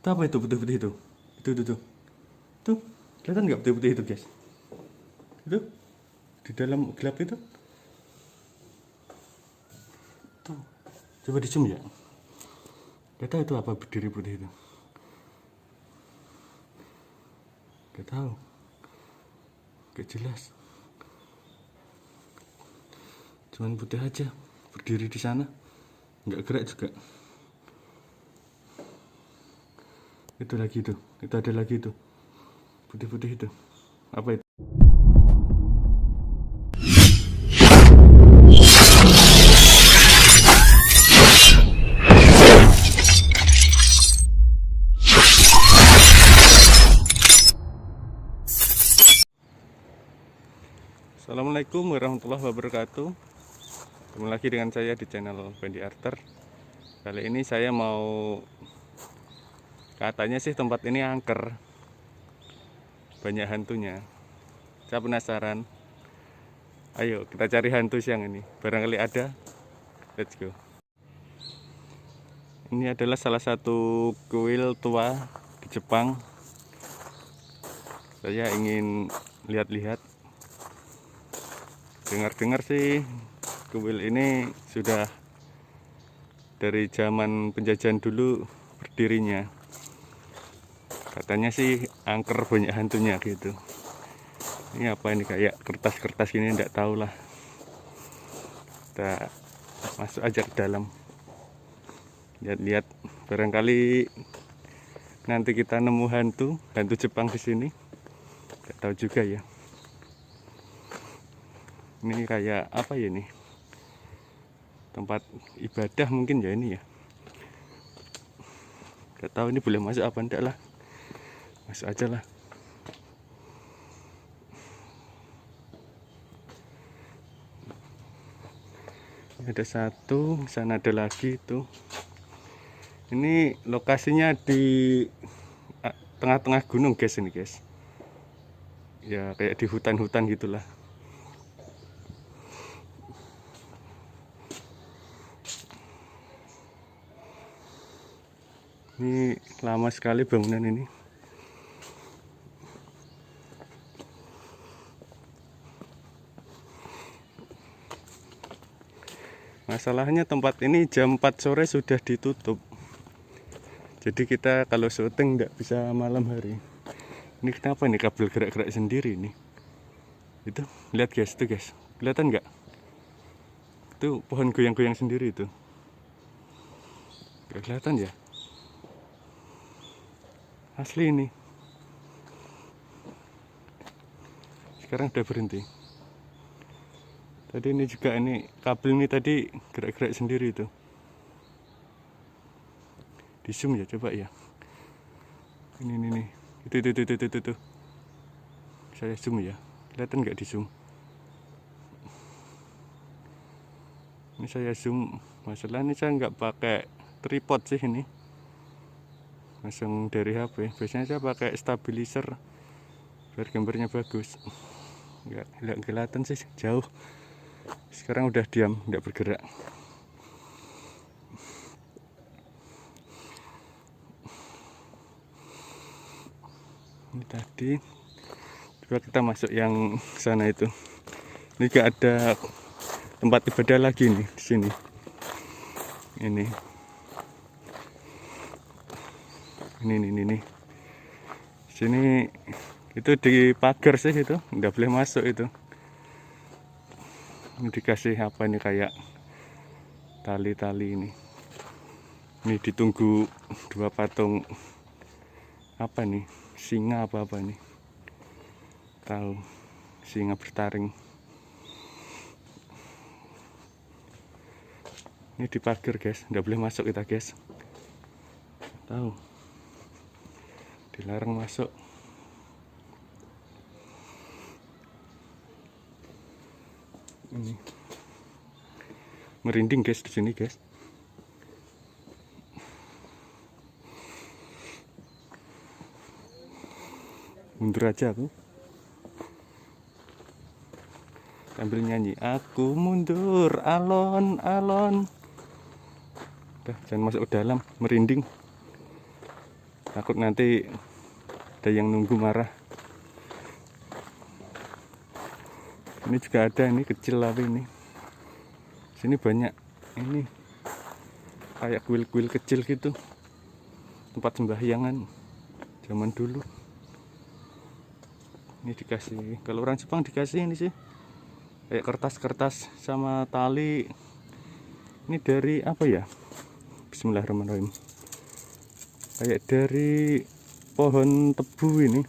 Itu apa itu putih-putih itu? Tuh. Tuh, kelihatan nggak putih-putih itu, guys? Itu di dalam gelap itu. Tuh, coba di zoom ya. Gak tahu itu apa berdiri putih itu. Gak tahu. Gak jelas. Cuman putih aja, berdiri di sana, nggak gerak juga. Itu lagi itu ada lagi itu, putih-putih itu. Apa itu? Assalamualaikum warahmatullahi wabarakatuh. Ketemu lagi dengan saya di channel Bendy Arter. Kali ini saya mau, katanya sih tempat ini angker, banyak hantunya. Saya penasaran. Ayo kita cari hantu siang ini. Barangkali ada. Let's go. Ini adalah salah satu kuil tua di Jepang. Saya ingin lihat-lihat. Dengar-dengar sih kuil ini sudah dari zaman penjajahan dulu berdirinya. Katanya sih angker, banyak hantunya gitu. Ini apa ini, kayak kertas-kertas ini, enggak tahu lah. Kita masuk aja ke dalam. Lihat-lihat, barangkali nanti kita nemu hantu Jepang di sini. Enggak tahu juga ya. Ini kayak apa ya ini? Tempat ibadah mungkin ya ini ya. Enggak tahu ini boleh masuk apa enggak lah. Masuk aja lah. Ada satu, sana ada lagi itu. Ini lokasinya di tengah-tengah gunung, guys, ini, guys. Ya kayak di hutan-hutan gitulah. Ini lama sekali bangunan ini. Masalahnya tempat ini jam 4 sore sudah ditutup. Jadi kita kalau syuting nggak bisa malam hari. Ini kenapa nih kabel gerak-gerak sendiri nih? Itu lihat guys, tuh guys, kelihatan nggak? Itu pohon goyang-goyang sendiri itu. Nggak kelihatan ya? Asli ini. Sekarang udah berhenti. Tadi ini juga, ini kabel ini tadi gerak-gerak sendiri itu. Di zoom ya, coba ya. Ini. Itu. Saya zoom ya. Kelihatan nggak di zoom? Ini saya zoom. Masalah ini saya nggak pakai tripod sih ini. Langsung dari HP. Biasanya saya pakai stabilizer biar gambarnya bagus. Nggak kelihatan sih, jauh. Sekarang udah diam, nggak bergerak. Ini tadi. Coba kita masuk yang sana itu. Ini gak ada tempat ibadah lagi nih di sini. Ini. Sini itu di pagar sih itu, nggak boleh masuk itu. Ini dikasih apa ini, kayak tali-tali ini. Ini ditunggu dua patung apa nih, singa apa nih, tahu, singa bertaring. Ini di pagar guys, nggak boleh masuk kita guys, tahu, dilarang masuk. Ini merinding guys di sini guys. Mundur aja aku sambil nyanyi, aku mundur alon-alon. Udah, jangan masuk ke dalam, merinding. takut nanti ada yang nunggu marah. Ini juga ada, ini kecil tapi ini sini banyak ini kayak kuil-kuil kecil gitu, tempat sembahyangan zaman dulu. Ini dikasih, kalau orang Jepang dikasih ini sih kayak kertas-kertas sama tali. Ini dari apa ya, bismillahirrahmanirrahim, kayak dari pohon tebu ini,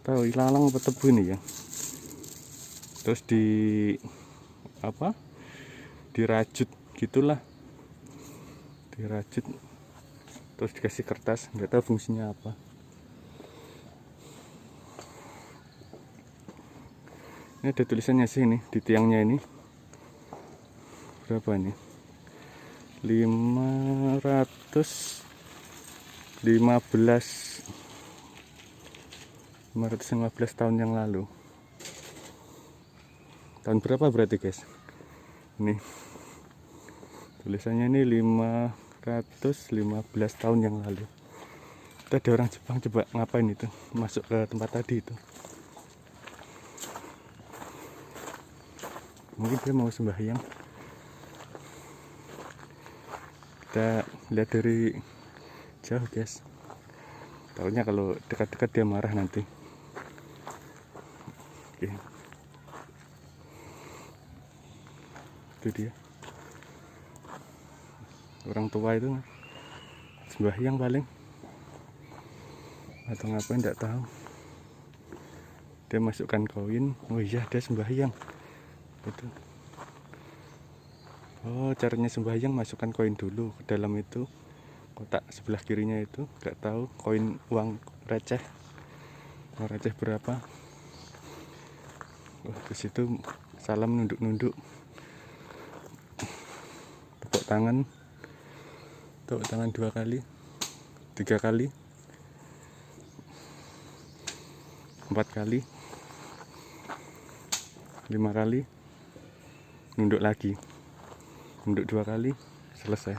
tahu ilalang apa tebu ini ya, terus dirajut gitulah, dirajut terus dikasih kertas, nggak tahu fungsinya apa. Ini ada tulisannya sih, ini di tiangnya ini berapa nih, 515 tahun yang lalu. Tahun berapa berarti guys? Ini tulisannya ini 515 tahun yang lalu. Itu ada orang Jepang, coba ngapain itu masuk ke tempat tadi itu. Mungkin dia mau sembahyang. Kita lihat dari jauh guys, takutnya kalau dekat-dekat dia marah nanti. Oke, itu dia orang tua itu sembahyang paling, atau ngapain tidak tahu. Dia masukkan koin, oh iya dia sembahyang itu. Oh, caranya sembahyang masukkan koin dulu ke dalam itu kotak sebelah kirinya itu, nggak tahu koin uang receh, uang receh berapa. Oh, ke situ salam, nunduk-nunduk, tepuk tangan 2 kali, 3 kali, 4 kali, 5 kali, nunduk lagi, nunduk 2 kali, selesai.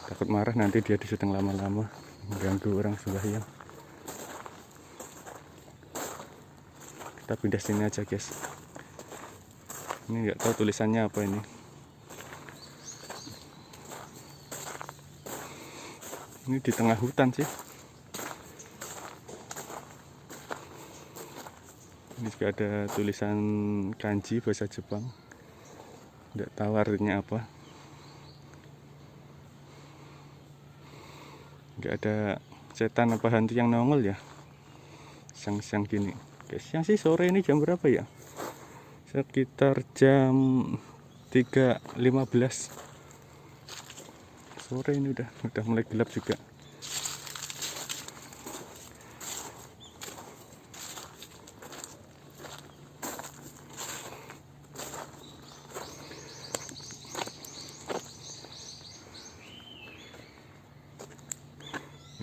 Takut marah nanti dia diseteng lama-lama, mengganggu orang sembahyang. Kita pindah sini aja guys. Ini nggak tahu tulisannya apa ini. Ini di tengah hutan sih. Ini juga ada tulisan kanji bahasa Jepang, nggak tahu artinya apa. Nggak ada setan apa hantu yang nongol ya siang-siang gini guys. Siang sih, sore ini jam berapa ya, sekitar jam 3.15 sore. Ini udah mulai gelap juga.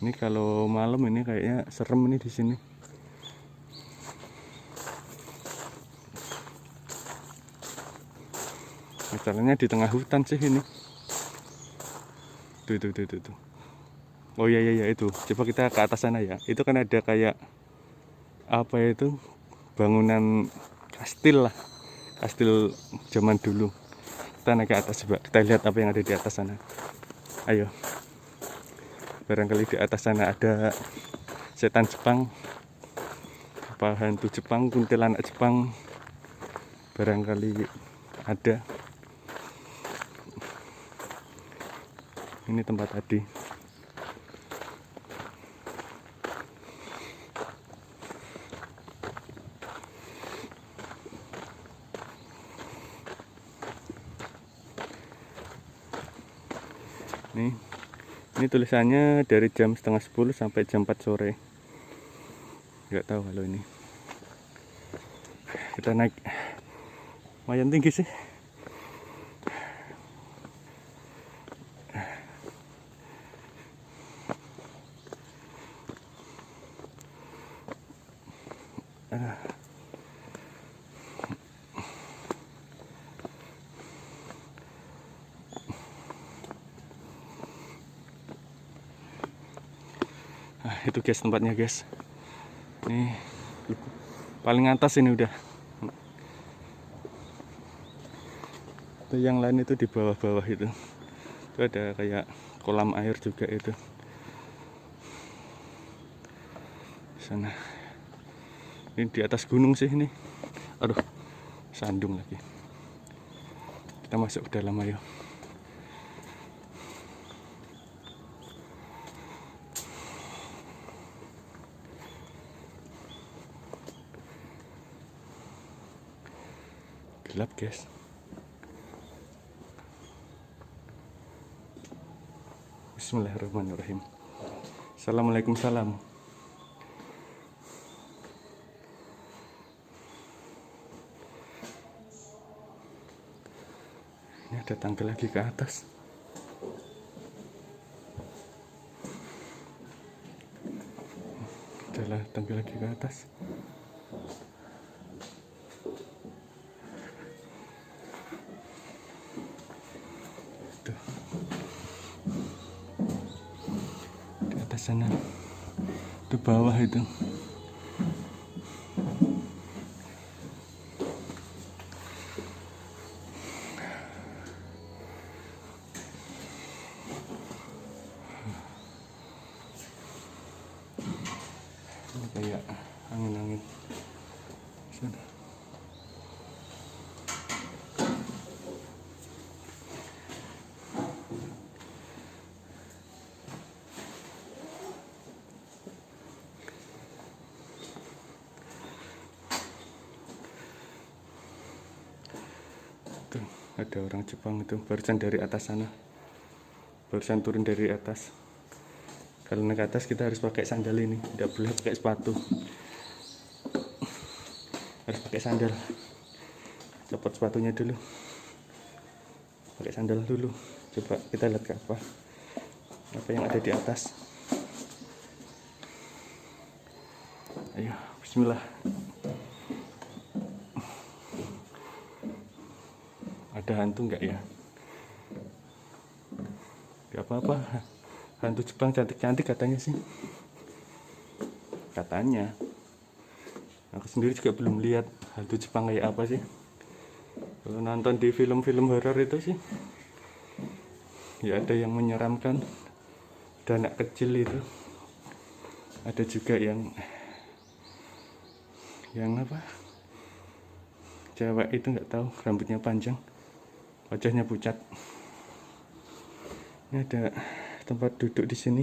Ini kalau malam ini kayaknya serem ini di sini. Masalahnya di tengah hutan sih ini. Tuh. Oh iya itu. Coba kita ke atas sana ya. Itu kan ada kayak apa itu, bangunan kastil lah, kastil zaman dulu. Kita naik ke atas, coba kita lihat apa yang ada di atas sana. Ayo. Barangkali di atas sana ada setan Jepang, apa hantu Jepang, kuntilanak Jepang, barangkali ada. Ini tempat tadi. Ini tulisannya dari jam setengah 10 sampai jam 4 sore. Nggak tahu kalau ini. Kita naik lumayan tinggi sih. itu guys tempatnya guys. Nih paling atas ini udah. Itu yang lain itu di bawah-bawah itu. Itu ada kayak kolam air juga itu. Sana. Ini di atas gunung sih ini. Aduh, sandung lagi. Kita masuk ke dalam ayo. Gelap guys. Bismillahirrahmanirrahim. Assalamualaikum salam. Ini ada tangga lagi ke atas. Adalah tangga lagi ke atas. Tuh. Di atas sana. Di bawah itu. Ini kayak angin-angin. Sana. Tuh, ada orang Jepang itu barusan dari atas sana. Barusan turun dari atas. Kalau naik ke atas kita harus pakai sandal ini, tidak boleh pakai sepatu. Harus pakai sandal. Copot sepatunya dulu. Pakai sandal dulu. Coba kita lihat ke apa yang ada di atas. Ayo, bismillah. Ada hantu nggak ya? Gak apa-apa. Hantu Jepang cantik-cantik katanya sih. Katanya. Aku sendiri juga belum lihat hantu Jepang kayak apa sih. Kalau nonton di film-film horor itu sih, ya ada yang menyeramkan. Ada anak kecil itu. Ada juga yang apa? Cewek itu nggak tahu, rambutnya panjang, wajahnya pucat. Ini ada tempat duduk di sini.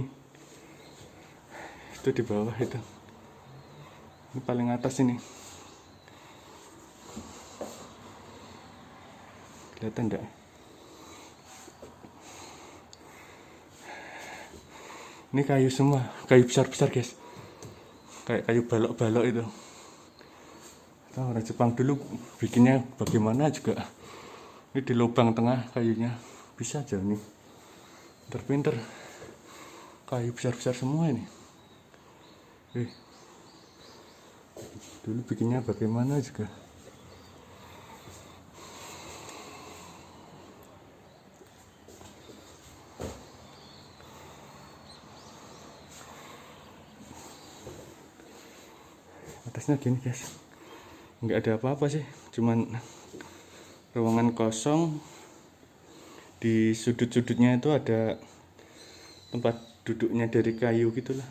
Itu di bawah itu. Ini paling atas ini. Kelihatan enggak? Ini kayu semua, kayu besar-besar guys. Kayak kayu balok-balok itu. Tahu orang Jepang dulu bikinnya bagaimana juga. Ini di lubang tengah kayunya. Bisa aja nih. Pinter-pinter. Kayu besar-besar semua ini. Dulu bikinnya bagaimana juga. Atasnya gini guys, nggak ada apa-apa sih, cuman ruangan kosong. Di sudut-sudutnya itu ada tempat duduknya dari kayu gitulah,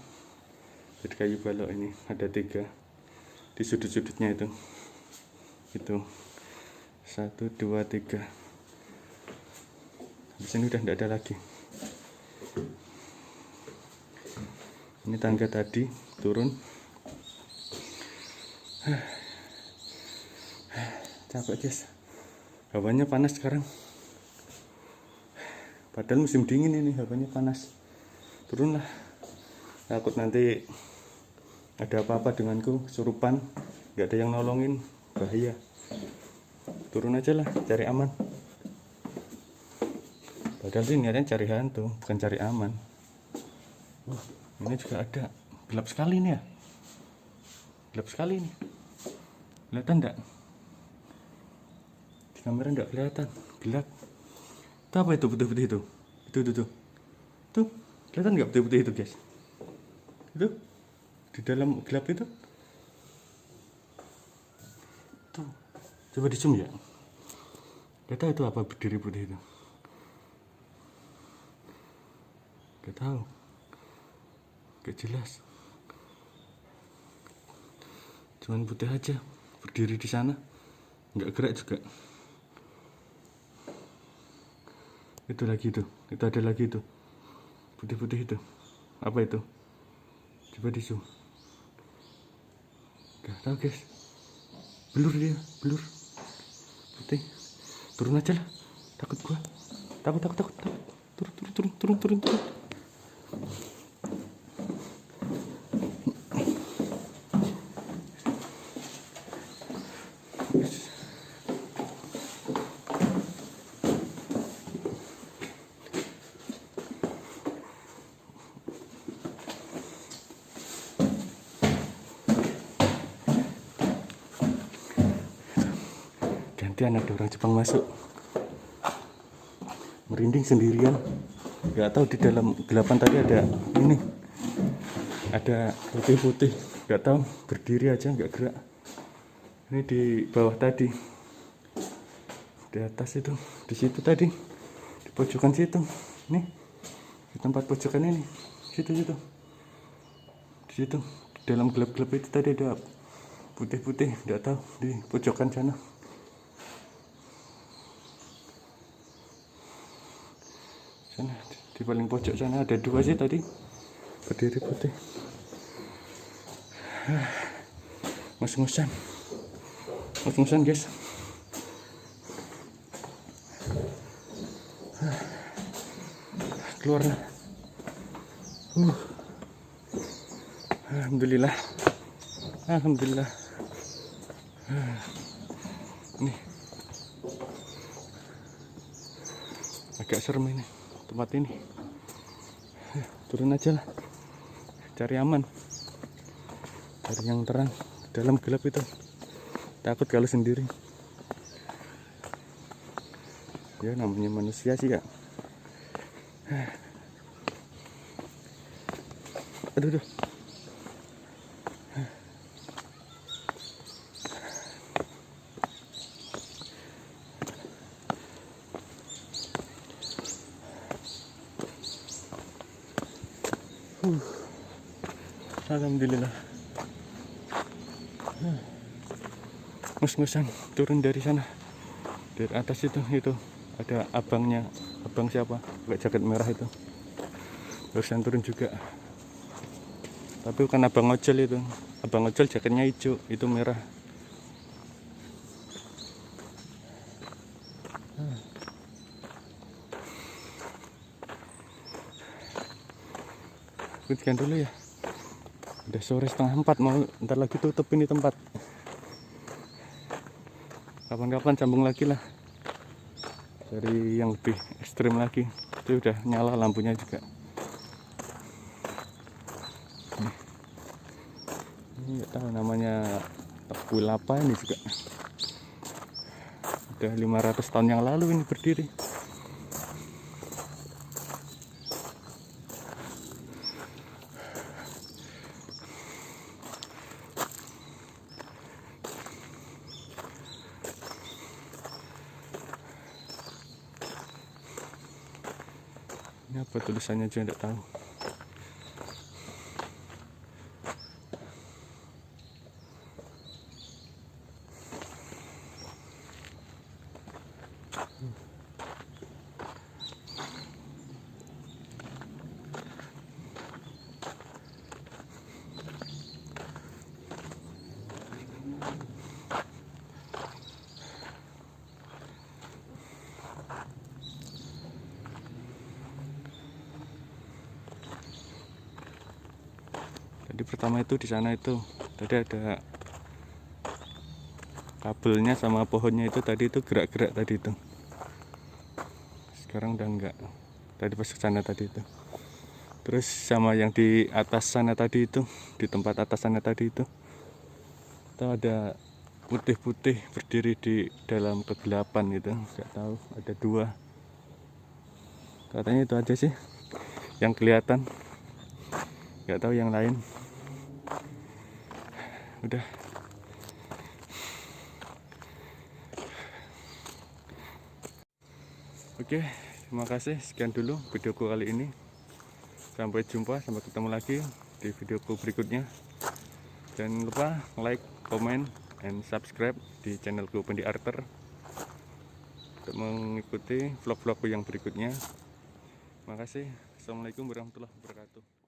dari kayu balok ini ada 3 di sudut-sudutnya itu 1, 2, 3. Di sini udah nggak ada lagi. Ini tangga tadi turun. Capek guys, hawanya panas sekarang. Padahal musim dingin ini, hawanya panas. Turunlah, takut nanti ada apa-apa denganku, kesurupan, nggak ada yang nolongin, bahaya. Turun aja lah, cari aman. Padahal sih niatnya cari hantu, bukan cari aman. Ini juga ada, gelap sekali nih ya. Gelap sekali nih. Kelihatan enggak? Di kamera enggak kelihatan, gelap. Itu apa itu putih-putih itu? Itu. Tuh, kelihatan enggak putih-putih itu, guys? Itu di dalam gelap itu tuh, coba di zoom ya. Gak tahu itu apa berdiri putih itu, gak tahu, gak jelas, cuman putih aja berdiri di sana, nggak gerak juga. Itu lagi itu ada lagi itu putih-putih itu, apa itu, coba di zoom. Gak tahu guys, blur dia, blur putih. Turun aja lah, takut gua, takut. Turun. Gantian ada orang Jepang masuk, merinding sendirian. Nggak tahu di dalam gelapan tadi ada ini, ada putih-putih, nggak tahu, berdiri aja nggak gerak. Ini di bawah tadi, di atas itu, di situ tadi, di pojokan situ, nih di tempat pojokan ini, situ di situ, di dalam gelap-gelap itu tadi ada putih-putih, nggak tahu, di pojokan sana. Sana di paling pojok sana ada dua sih tadi berdiri putih. Ngos-ngosan guys. Keluar lah. Alhamdulillah. Nih agak serem ini tempat ini. Turun aja lah, cari aman, cari yang terang. Dalam gelap itu takut kalau sendiri. Ya namanya manusia sih ya. Aduh. Alhamdulillah. Ngos-ngosan turun dari sana, dari atas itu ada abangnya, abang siapa pakai jaket merah itu, barusan turun juga. Tapi bukan abang ojol itu, abang ojol jaketnya hijau, itu merah. Sekian dulu ya, udah sore 3:30, mau ntar lagi tutup ini tempat. Kapan-kapan sambung lagi lah, dari yang lebih ekstrim lagi. Itu udah nyala lampunya juga. Ini nggak tahu namanya tebul apa ini juga. Udah 500 tahun yang lalu ini berdiri. Ini apa tulisannya juga tidak tahu. Jadi pertama itu di sana itu tadi ada kabelnya sama pohonnya itu tadi itu gerak-gerak tadi itu. Sekarang udah enggak. Tadi pas ke sana tadi itu. Terus sama yang di atas sana tadi itu, di tempat atas sana tadi itu ada putih-putih berdiri di dalam kegelapan gitu. Enggak tahu, ada dua. Katanya itu aja sih yang kelihatan. nggak tahu yang lain. Udah. Oke, terima kasih. Sekian dulu videoku kali ini. Sampai jumpa, sampai ketemu lagi di videoku berikutnya. Jangan lupa like, comment, and subscribe di channelku Pendi Arter untuk mengikuti vlog-vlogku yang berikutnya. Terima kasih. Assalamualaikum warahmatullahi wabarakatuh.